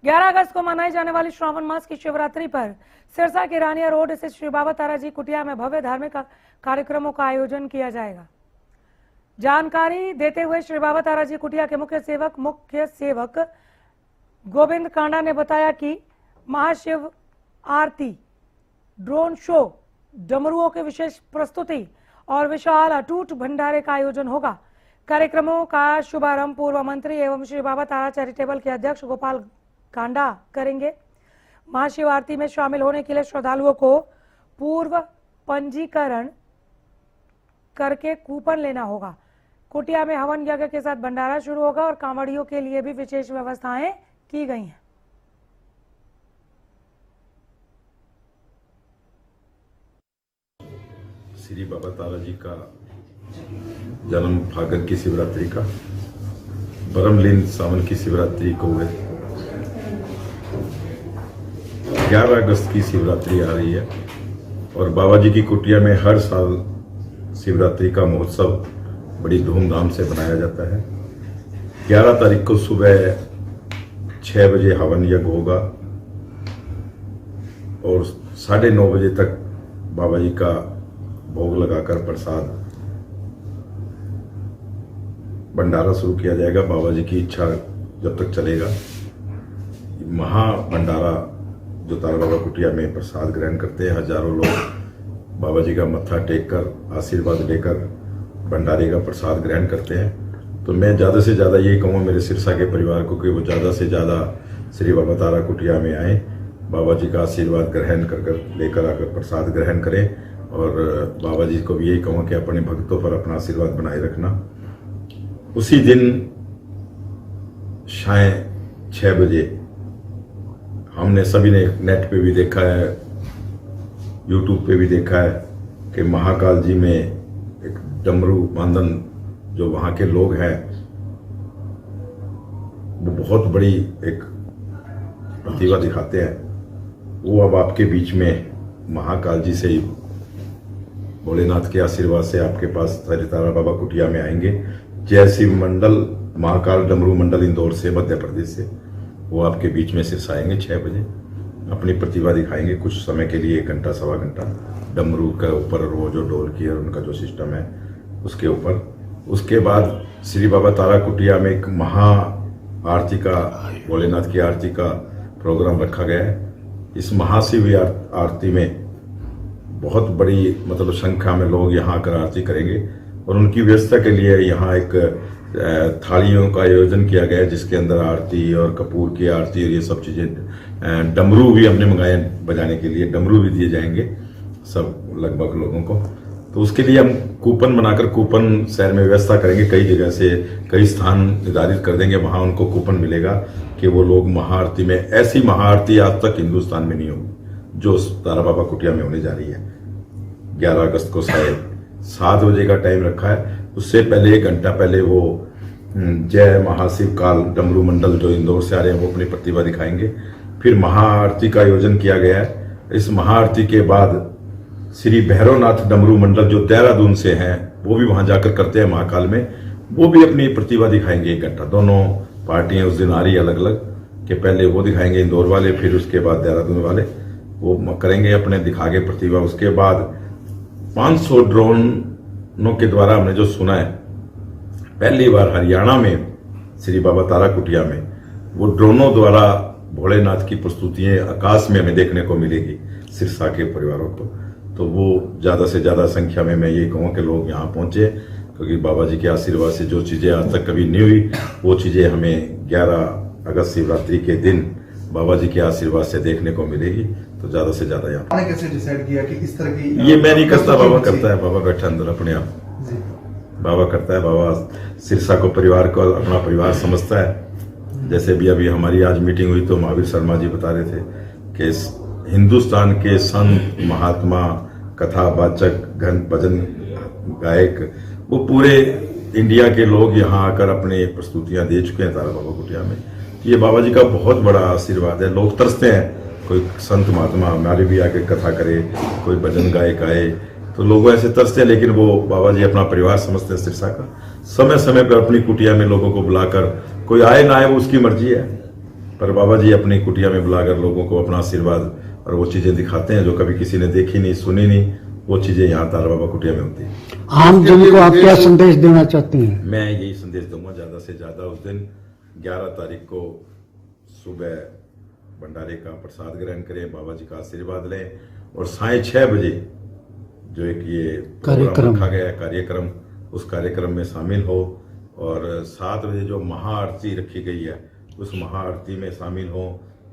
11 अगस्त को मनाई जाने वाली श्रावण मास की शिवरात्रि पर सिरसा के रानिया रोड स्थित श्री बाबा ताराजी कुटिया में भव्य धार्मिक कार्यक्रमों का आयोजन किया जाएगा। जानकारी देते हुए श्री बाबा ताराजी कुटिया के मुख्य सेवक गोविंद कांडा ने बताया कि महाशिव आरती, ड्रोन शो, डमरुओं की विशेष प्रस्तुति और विशाल अटूट भंडारे का आयोजन होगा। कार्यक्रमों का शुभारंभ पूर्व मंत्री एवं श्री बाबा तारा चैरिटेबल के अध्यक्ष गोपाल कांडा करेंगे। महाशिव आरती में शामिल होने के लिए श्रद्धालुओं को पूर्व पंजीकरण करके कूपन लेना होगा। कुटिया में हवन यज्ञ के साथ भंडारा शुरू होगा और कांवड़ियों के लिए भी विशेष व्यवस्थाएं की गई हैं। श्री बाबा ताराजी का जन्म फागण की शिवरात्रि का, ब्रह्मलीन सावन की शिवरात्रि को हुए। 11 अगस्त की शिवरात्रि आ रही है और बाबा जी की कुटिया में हर साल शिवरात्रि का महोत्सव बड़ी धूमधाम से मनाया जाता है। 11 तारीख को सुबह 6 बजे हवन यज्ञ होगा और 9:30 बजे तक बाबा जी का भोग लगाकर प्रसाद भंडारा शुरू किया जाएगा। बाबा जी की इच्छा जब तक चलेगा। महा भंडारा जो तारा बाबा कुटिया में प्रसाद ग्रहण करते हैं, हजारों लोग बाबा जी का मत्था टेक कर आशीर्वाद लेकर भंडारे का प्रसाद ग्रहण करते हैं। तो मैं ज़्यादा से ज़्यादा ये कहूँगा मेरे सिरसा के परिवार को कि वो ज़्यादा से ज़्यादा श्री बाबा तारा कुटिया में आए, बाबा जी का आशीर्वाद ग्रहण कर लेकर आकर प्रसाद ग्रहण करें। और बाबा जी को भी यही कहूँगा कि अपने भक्तों पर अपना आशीर्वाद बनाए रखना। उसी दिन शाम 6 बजे हमने सभी ने नेट पे भी देखा है, यूट्यूब पे भी देखा है कि महाकाल जी में एक डमरू मांदन जो वहाँ के लोग हैं वो बहुत बड़ी एक प्रतिभा दिखाते हैं। वो अब आपके बीच में महाकाल जी से भोलेनाथ के आशीर्वाद से आपके पास तारा बाबा कुटिया में आएंगे। जय शिव मंडल महाकाल डमरू मंडल इंदौर से, मध्य प्रदेश से, वो आपके बीच में सिरसा आएंगे 6 बजे, अपनी प्रतिभा दिखाएंगे कुछ समय के लिए, 1 घंटा सवा घंटा डमरू के ऊपर और वो जो ढोल की और उनका जो सिस्टम है उसके ऊपर। उसके बाद श्री बाबा तारा कुटिया में एक महा आरती का, भोलेनाथ की आरती का प्रोग्राम रखा गया है। इस महाशिव आरती में बहुत बड़ी मतलब संख्या में लोग यहाँ आकर आरती करेंगे और उनकी व्यवस्था के लिए यहाँ एक थालियों का आयोजन किया गया है जिसके अंदर आरती और कपूर की आरती और ये सब चीज़ें, डमरू भी हमने मंगाए बजाने के लिए, डमरू भी दिए जाएंगे सब लगभग लोगों को। तो उसके लिए हम कूपन बनाकर कूपन शहर में व्यवस्था करेंगे। कई जगह से कई स्थान निर्धारित कर देंगे, वहाँ उनको कूपन मिलेगा कि वो लोग महाआरती में, ऐसी महाआरती आज तक हिंदुस्तान में नहीं होगी जो तारा बाबा कुटिया में होने जा रही है। 11 अगस्त को शायद 7 बजे का टाइम रखा है। उससे पहले 1 घंटा पहले वो जय महाशिव काल डमरू मंडल जो इंदौर से आ रहे हैं वो अपनी प्रतिभा दिखाएंगे। फिर महाआरती का आयोजन किया गया है। इस महाआरती के बाद श्री भैरवनाथ डमरू मंडल जो देहरादून से हैं वो भी वहां जाकर करते हैं महाकाल में, वो भी अपनी प्रतिभा दिखाएंगे 1 घंटा। दोनों पार्टियां उस दिन आ रही है अलग अलग, कि पहले वो दिखाएंगे इंदौर वाले, फिर उसके बाद देहरादून वाले वो करेंगे अपने दिखा के प्रतिभा। उसके बाद 500 ड्रोनों के द्वारा हमने जो सुना है, पहली बार हरियाणा में श्री बाबा तारा कुटिया में वो ड्रोनों द्वारा भोलेनाथ की प्रस्तुतियां आकाश में हमें देखने को मिलेगी सिरसा के परिवारों को। तो वो ज़्यादा से ज़्यादा संख्या में मैं ये कहूँ कि लोग यहाँ पहुँचे, क्योंकि बाबा जी के आशीर्वाद से जो चीज़ें आज तक कभी नहीं हुई वो चीज़ें हमें 11 अगस्त शिवरात्रि के दिन बाबा जी के आशीर्वाद से देखने को मिलेगी। तो ज़्यादा से ज़्यादा यहाँ आपने कैसे डिसाइड किया कि इस तरह की, ये मैं नहीं करता, बाबा करता है। बाबा बैठा अंदर अपने आप, बाबा करता है। बाबा सिरसा को परिवार को अपना परिवार समझता है। जैसे भी अभी हमारी आज मीटिंग हुई तो महावीर शर्मा जी बता रहे थे कि हिंदुस्तान के संत, महात्मा, कथावाचक, घन भजन गायक, वो पूरे इंडिया के लोग यहाँ आकर अपने प्रस्तुतियां दे चुके हैं तारा बाबा कुटिया में। ये बाबा जी का बहुत बड़ा आशीर्वाद है। लोग तरसते हैं, कोई संत महात्मा हमारे भी आके कथा करे, कोई भजन गायक आए, तो लोग ऐसे तरसते हैं, लेकिन वो बाबा जी अपना परिवार समझते हैं सिरसा का। समय समय पर अपनी कुटिया में लोगों को बुलाकर, कोई आए ना आए वो उसकी मर्जी है, पर बाबा जी अपनी कुटिया में बुलाकर लोगों को अपना आशीर्वाद और वो चीजें दिखाते हैं जो कभी किसी ने देखी नहीं सुनी नहीं, वो चीजें यहाँ तारा बाबा कुटिया में होती है। आम जन को आप क्या संदेश देना चाहते हैं? मैं यही संदेश दूंगा, ज्यादा से ज्यादा उस दिन 11 तारीख को सुबह भंडारे का प्रसाद ग्रहण करें, बाबा जी का आशीर्वाद लें और 6:30 बजे जो एक ये प्रोग्राम रखा गया है कार्यक्रम, उस कार्यक्रम में शामिल हो और 7 बजे जो महाआरती रखी गई है उस महाआरती में शामिल हो।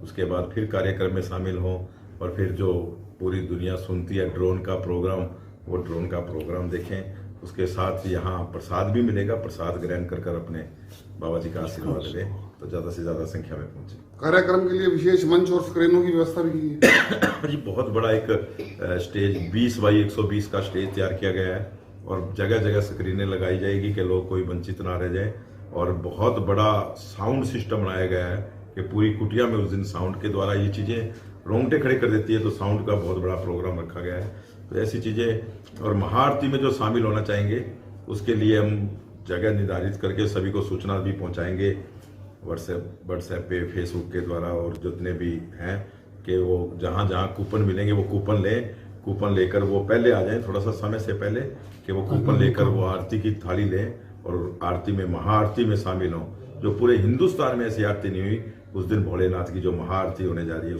उसके बाद फिर कार्यक्रम में शामिल हो और फिर जो पूरी दुनिया सुनती है ड्रोन का प्रोग्राम, वो ड्रोन का प्रोग्राम देखें। उसके साथ यहाँ प्रसाद भी मिलेगा, प्रसाद ग्रहण कर अपने बाबा जी का आशीर्वाद लें तो ज्यादा से ज्यादा संख्या में पहुंचे। कार्यक्रम के लिए विशेष मंच और स्क्रीनों की व्यवस्था भी की है जी, बहुत बड़ा एक स्टेज 20x120 का स्टेज तैयार किया गया है और जगह जगह स्क्रीनें लगाई जाएगी कि लोग कोई वंचित ना रह जाए और बहुत बड़ा साउंड सिस्टम बनाया गया है कि पूरी कुटिया में उस दिन साउंड के द्वारा ये चीजें रोंगटे खड़े कर देती है, तो साउंड का बहुत बड़ा प्रोग्राम रखा गया है। तो ऐसी चीजें और महाआरती में जो शामिल होना चाहेंगे उसके लिए हम जगह निर्धारित करके सभी को सूचना भी पहुंचाएंगे व्हाट्सएप पे, फेसबुक के द्वारा और जितने भी हैं कि वो जहां जहां कूपन मिलेंगे वो कूपन लें, कूपन लेकर वो पहले आ जाएं थोड़ा सा समय से पहले कि वो कूपन लेकर वो आरती की थाली लें और आरती में महाआरती में शामिल हों। जो पूरे हिंदुस्तान में ऐसी आरती नहीं हुई, उस दिन भोलेनाथ की जो महाआरती होने जा रही है